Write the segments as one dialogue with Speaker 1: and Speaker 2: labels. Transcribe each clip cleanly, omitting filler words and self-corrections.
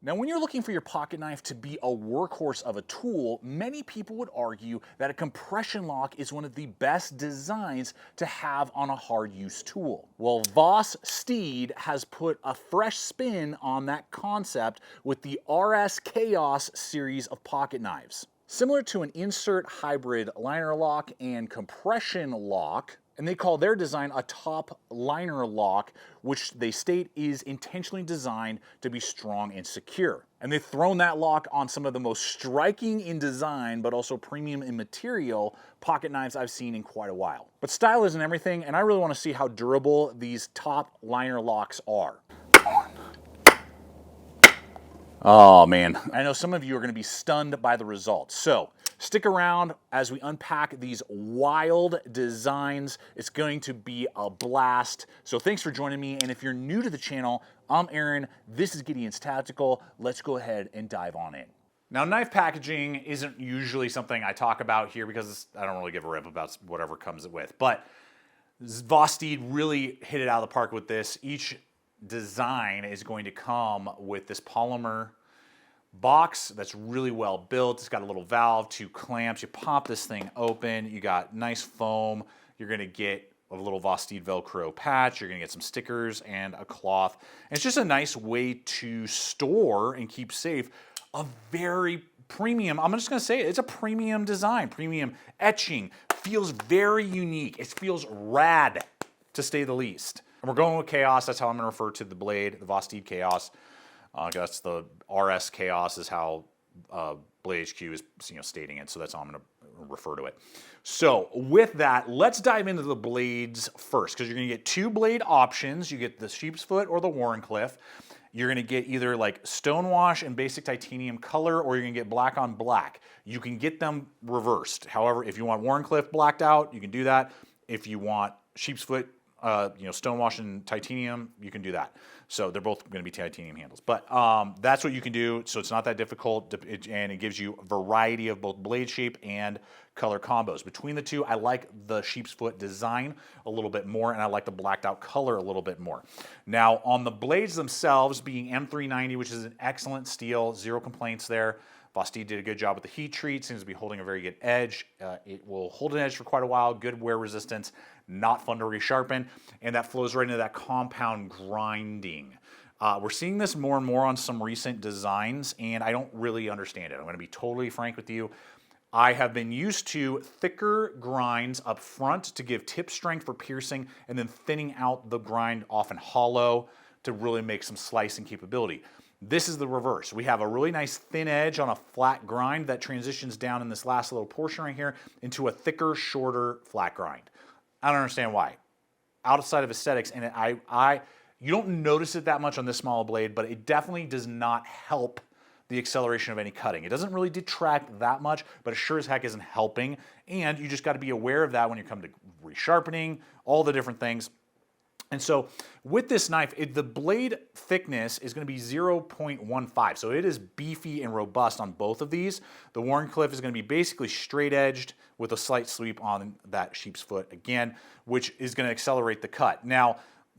Speaker 1: Now, when you're looking for your pocket knife to be a workhorse of a tool, many people would argue that a compression lock is one of the best designs to have on a hard use tool. Well, Vosteed has put a fresh spin on that concept with the RSKAOS series of pocket knives. Similar to an insert hybrid liner lock and compression lock, and they call their design a top liner lock, which they state is intentionally designed to be strong and secure. And they've thrown that lock on some of the most striking in design, but also premium in material pocket knives I've seen in quite a while. But style isn't everything, and I really want to see how durable these top liner locks are. Oh man, I know some of you are going to be stunned by the results. So stick around as we unpack these wild designs. It's going to be a blast. So thanks for joining me. And if you're new to the channel, I'm Aaron. This is Gideonstactical. Let's go ahead and dive on in. Now, knife packaging isn't usually something I talk about here because I don't really give a rip about whatever comes with. But Vosteed really hit it out of the park with this. Each design is going to come with this polymer box that's really well built. It's got a little valve, 2 clamps. You pop this thing open. You got nice foam. You're going to get a little Vosteed Velcro patch. You're going to get some stickers and a cloth. And it's just a nice way to store and keep safe a very premium, I'm just going to say it, it's a premium design, premium etching. Feels very unique. It feels rad, to say the least. And we're going with Chaos. That's how I'm going to refer to the blade, the Vosteed Chaos. That's the RSKAOS is how Blade HQ is stating it, so that's how I'm going to refer to it. So with that, let's dive into the blades first, because you're going to get 2 blade options. You get the sheep's foot or the Wharncliffe. You're going to get either like stonewash and basic titanium color, or you're going to get black on black. You can get them reversed. However, if you want Wharncliffe blacked out, you can do that. If you want sheep's foot, stonewash and titanium, you can do that. So they're both going to be titanium handles. But that's what you can do. So it's not that difficult, and it gives you a variety of both blade shape and color combos. Between the two, I like the sheep's foot design a little bit more, and I like the blacked out color a little bit more. Now, on the blades themselves, being M390, which is an excellent steel, 0 complaints there. Vosteed did a good job with the heat treat, seems to be holding a very good edge. It will hold an edge for quite a while, good wear resistance, not fun to resharpen, and that flows right into that compound grinding. We're seeing this more and more on some recent designs, and I don't really understand it. I'm going to be totally frank with you. I have been used to thicker grinds up front to give tip strength for piercing, and then thinning out the grind often hollow to really make some slicing capability. This is the reverse. We have a really nice thin edge on a flat grind that transitions down in this last little portion right here into a thicker, shorter, flat grind. I don't understand why. Outside of aesthetics, and you don't notice it that much on this small blade, but it definitely does not help the acceleration of any cutting. It doesn't really detract that much, but it sure as heck isn't helping. And you just got to be aware of that when you come to resharpening, all the different things. And so with this knife, the blade thickness is going to be 0.15. So it is beefy and robust on both of these. The Wharncliffe is going to be basically straight edged with a slight sweep on that sheep's foot again, which is going to accelerate the cut. Now,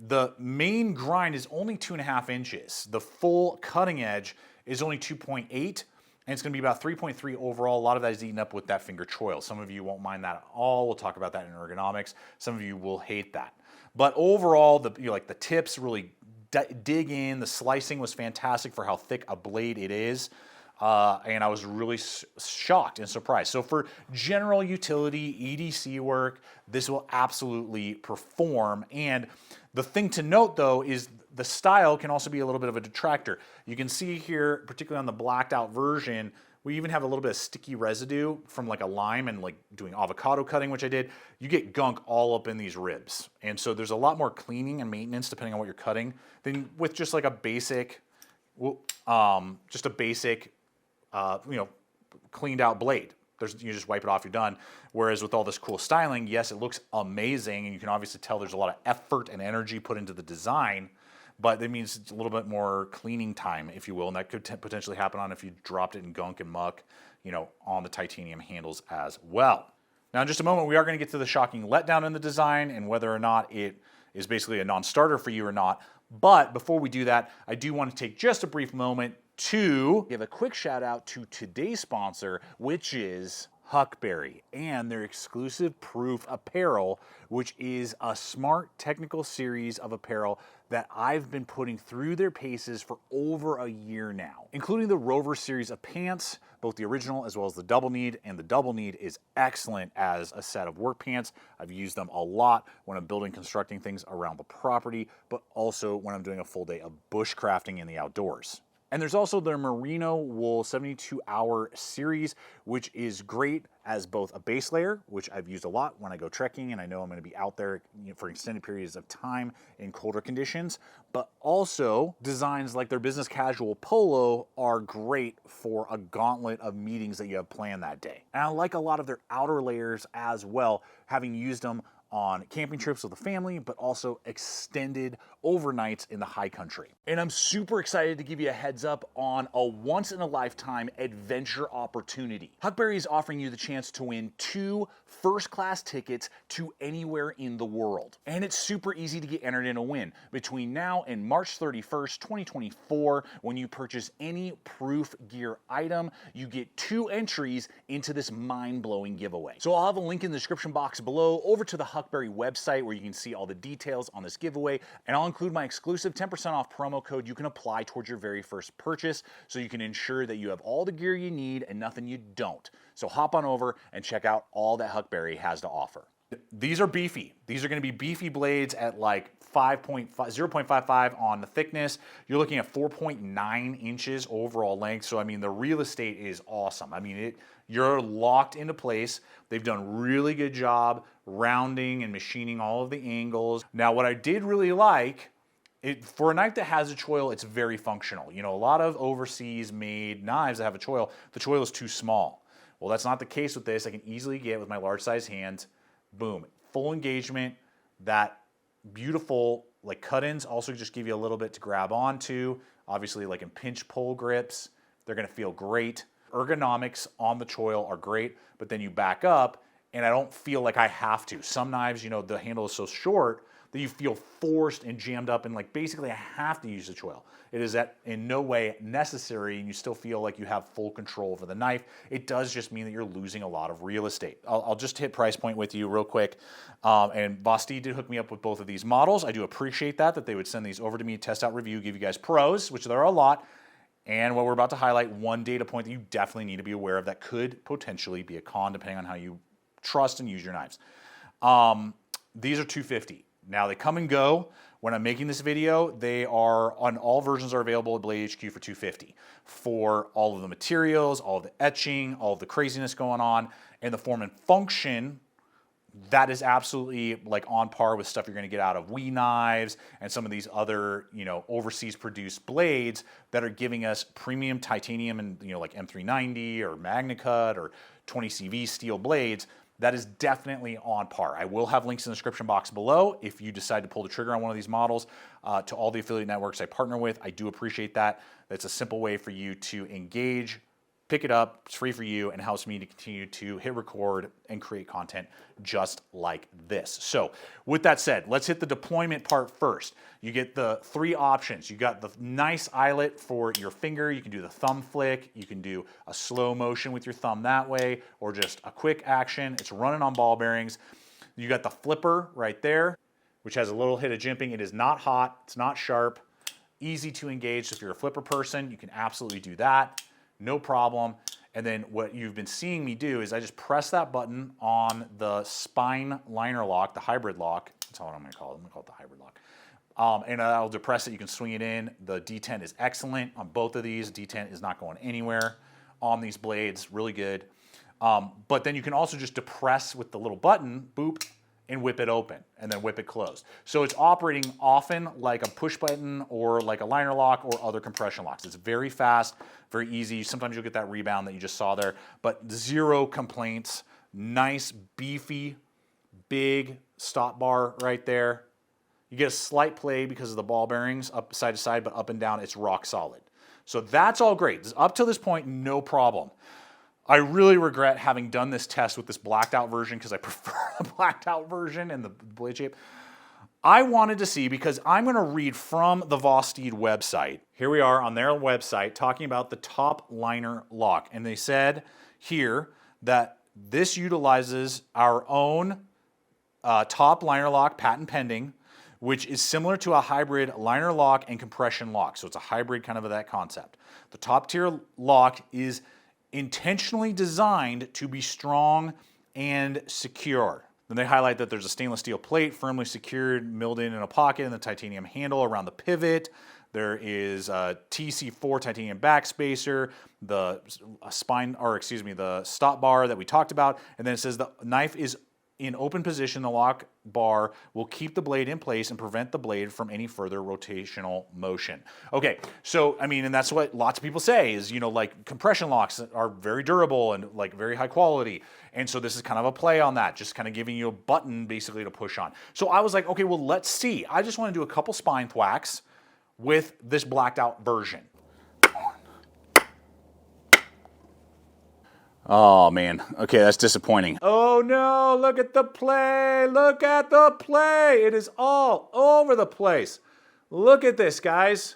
Speaker 1: the main grind is only 2.5 inches. The full cutting edge is only 2.8, and it's going to be about 3.3 overall. A lot of that is eaten up with that finger choil. Some of you won't mind that at all. We'll talk about that in ergonomics. Some of you will hate that. But overall, the tips really dig in. The slicing was fantastic for how thick a blade it is. And I was really shocked and surprised. So for general utility, EDC work, this will absolutely perform. And the thing to note, though, is the style can also be a little bit of a detractor. You can see here, particularly on the blacked out version, we even have a little bit of sticky residue from like a lime and like doing avocado cutting, which I did. You get gunk all up in these ribs. And so there's a lot more cleaning and maintenance depending on what you're cutting than with just like a basic, cleaned out blade. You just wipe it off, you're done. Whereas with all this cool styling, yes, it looks amazing, and you can obviously tell there's a lot of effort and energy put into the design, but that means it's a little bit more cleaning time, if you will, and that could potentially happen on if you dropped it in gunk and muck, on the titanium handles as well. Now, in just a moment, we are going to get to the shocking letdown in the design and whether or not it is basically a non-starter for you or not. But before we do that, I do want to take just a brief moment to give a quick shout out to today's sponsor, which is HUCKBERRY and their exclusive proof apparel, which is a smart technical series of apparel that I've been putting through their paces for over a year now, including the Rover series of pants, both the original as well as the double kneed, and the double kneed is excellent as a set of work pants. I've used them a lot when I'm building, constructing things around the property, but also when I'm doing a full day of bushcrafting in the outdoors. And there's also their Merino Wool 72-hour series, which is great as both a base layer, which I've used a lot when I go trekking and I know I'm going to be out there for extended periods of time in colder conditions, but also designs like their business casual polo are great for a gauntlet of meetings that you have planned that day. And I like a lot of their outer layers as well, having used them on camping trips with the family, but also extended overnights in the high country. And I'm super excited to give you a heads up on a once-in-a-lifetime adventure opportunity. HUCKBERRY is offering you the chance to win 2 first-class tickets to anywhere in the world. And it's super easy to get entered in a win. Between now and March 31st, 2024, when you purchase any proof gear item, you get 2 entries into this mind-blowing giveaway. So I'll have a link in the description box below over to the HUCKBERRY website where you can see all the details on this giveaway, and I'll include my exclusive 10% off promo code you can apply towards your very first purchase so you can ensure that you have all the gear you need and nothing you don't. So hop on over and check out all that HUCKBERRY has to offer. These are beefy. These are going to be beefy blades at like 0.55 on the thickness. You're looking at 4.9 inches overall length. So I mean, the real estate is awesome. I mean, you're locked into place. They've done a really good job rounding and machining all of the angles. Now, what I did really like, for a knife that has a choil, it's very functional. You know, a lot of overseas made knives that have a choil, the choil is too small. Well, that's not the case with this. I can easily get with my large size hands, boom, full engagement. That beautiful like cut-ins also just give you a little bit to grab onto. Obviously, like in pinch pull grips, they're gonna feel great. Ergonomics on the choil are great, but then you back up and I don't feel like I have to. Some knives, you know, the handle is so short that you feel forced and jammed up and like basically I have to use the choil. It is in no way necessary and you still feel like you have full control over the knife. It does just mean that you're losing a lot of real estate. I'll just hit price point with you real quick. And Vosteed did hook me up with both of these models. I do appreciate that they would send these over to me, test out review, give you guys pros, which there are a lot. And what we're about to highlight, one data point that you definitely need to be aware of that could potentially be a con depending on how you trust and use your knives. These are $250. Now they come and go. When I'm making this video, they are on all versions are available at Blade HQ for $250 for all of the materials, all of the etching, all of the craziness going on, and the form and function. That is absolutely like on par with stuff you're going to get out of WE knives and some of these other, you know, overseas produced blades that are giving us premium titanium and, you know, like M390 or MagnaCut or 20CV steel blades. That is definitely on par. I will have links in the description box below if you decide to pull the trigger on one of these models to all the affiliate networks I partner with. I do appreciate that. That's a simple way for you to engage, pick it up, it's free for you, and helps me to continue to hit record and create content just like this. So with that said, let's hit the deployment part first. You get the 3 options. You got the nice eyelet for your finger. You can do the thumb flick. You can do a slow motion with your thumb that way, or just a quick action. It's running on ball bearings. You got the flipper right there, which has a little hit of jimping. It is not hot. It's not sharp. Easy to engage. So if you're a flipper person, you can absolutely do that. No problem. And then what you've been seeing me do is I just press that button on the spine liner lock, the hybrid lock. That's what I'm going to call it. I'm going to call it the hybrid lock. And I'll depress it. You can swing it in. The detent is excellent on both of these. Detent is not going anywhere on these blades. Really good. But then you can also just depress with the little button, boop, and whip it open and then whip it closed. So it's operating often like a push button or like a liner lock or other compression locks. It's very fast, very easy. Sometimes you'll get that rebound that you just saw there, but zero complaints. Nice, beefy, big stop bar right there. You get a slight play because of the ball bearings up side to side, but up and down, it's rock solid. So that's all great. Up to this point, no problem. I really regret having done this test with this blacked out version because I prefer the blacked out version and the blade shape. I wanted to see, because I'm going to read from the Vosteed website. Here we are on their website talking about the top liner lock. And they said here that this utilizes our own top liner lock, patent pending, which is similar to a hybrid liner lock and compression lock. So it's a hybrid kind of that concept. The top tier lock is intentionally designed to be strong and secure. Then they highlight that there's a stainless steel plate firmly secured, milled in a pocket, and the titanium handle around the pivot. There is a TC4 titanium backspacer, the the stop bar that we talked about, and then it says the knife is in open position. The lock bar will keep the blade in place and prevent the blade from any further rotational motion. Okay, so I mean, and that's what lots of people say is, you know, like compression locks are very durable and like very high quality. And so this is kind of a play on that, just kind of giving you a button basically to push on. So I was like, okay, well, let's see. I just want to do a couple spine thwacks with this blacked out version. Oh man, okay, that's disappointing. Oh no, look at the play, look at the play. It is all over the place. Look at this, guys.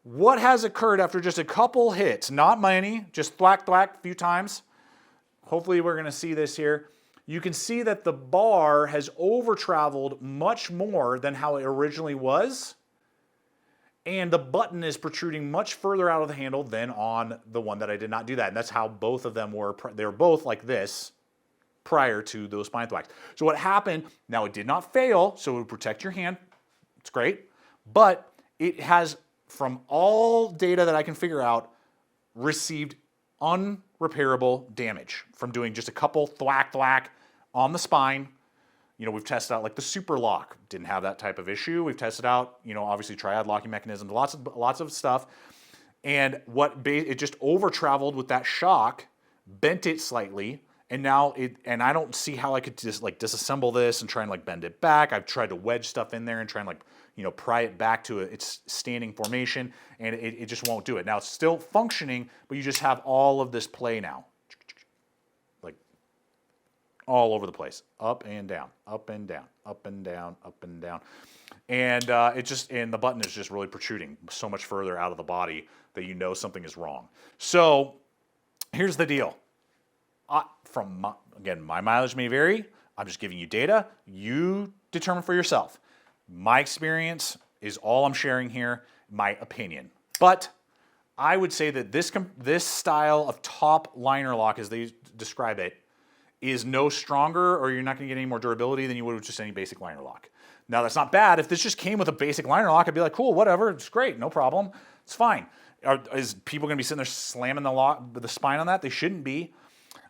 Speaker 1: What has occurred after just a couple hits? Not many, just thwack, thwack a few times. Hopefully we're gonna see this here. You can see that the bar has over-traveled much more than how it originally was. And the button is protruding much further out of the handle than on the one that I did not do that. And that's how both of them were. They were both like this prior to those spine thwacks. So what happened, now it did not fail, so it would protect your hand. It's great. But it has, from all data that I can figure out, received unrepairable damage from doing just a couple thwack, thwack on the spine. You know, we've tested out like the super lock, didn't have that type of issue. We've tested out, you know, obviously triad locking mechanisms, lots of stuff. And it just over traveled with that shock, bent it slightly, and now and I don't see how I could just like disassemble this and try and like bend it back. I've tried to wedge stuff in there and try and like, you know, pry it back to its standing formation, and it just won't do it. Now it's still functioning, but you just have all of this play now. All over the place, up and down, up and down, up and down, up and down. And and the button is just really protruding so much further out of the body that you know something is wrong. So here's the deal. Again, my mileage may vary. I'm just giving you data. You determine for yourself. My experience is all I'm sharing here, my opinion. But I would say that this style of top liner lock, as they describe it, is no stronger, or you're not going to get any more durability than you would with just any basic liner lock. Now that's not bad. If this just came with a basic liner lock, I'd be like, cool, whatever, it's great, no problem, it's fine. Is people going to be sitting there slamming the spine on that? They shouldn't be.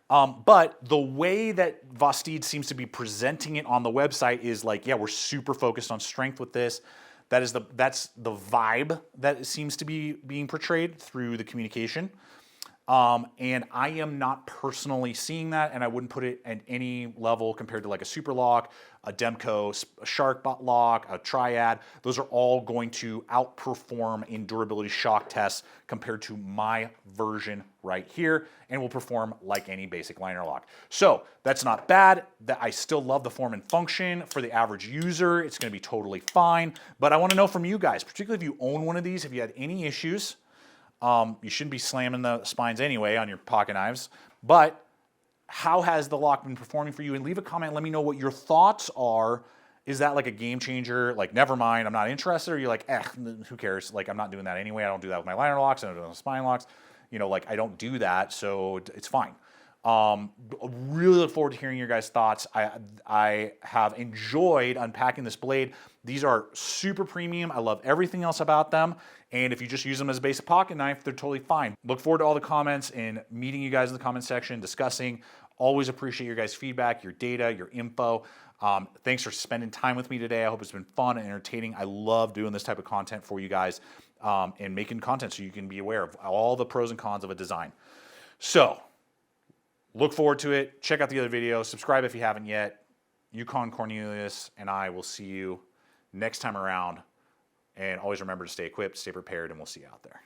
Speaker 1: But the way that Vosteed seems to be presenting it on the website is like, yeah, we're super focused on strength with this. That's the vibe that seems to be being portrayed through the communication. And I am not personally seeing that, and I wouldn't put it at any level compared to like a super lock, a Demco, a shark lock, a triad. Those are all going to outperform in durability shock tests compared to my version right here, and will perform like any basic liner lock. So that's not bad. That I still love the form and function. For the average user, it's going to be totally fine. But I want to know from you guys, particularly if you own one of these, if you had any issues. You shouldn't be slamming the spines anyway on your pocket knives, but how has the lock been performing for you? And leave a comment, let me know what your thoughts are. Is that like a game changer? Like, never mind, I'm not interested? Or you're like, who cares? Like, I'm not doing that anyway. I don't do that with my liner locks. I don't do that with spine locks. You know, like, I don't do that, so it's fine. Really look forward to hearing your guys' thoughts. I have enjoyed unpacking this blade. These are super premium. I love everything else about them. And if you just use them as a basic pocket knife, they're totally fine. Look forward to all the comments and meeting you guys in the comment section, discussing. Always appreciate your guys' feedback, your data, your info. Thanks for spending time with me today. I hope it's been fun and entertaining. I love doing this type of content for you guys and making content so you can be aware of all the pros and cons of a design. So, look forward to it. Check out the other videos. Subscribe if you haven't yet. Yukon Cornelius and I will see you next time around. And always remember to stay equipped, stay prepared, and we'll see you out there.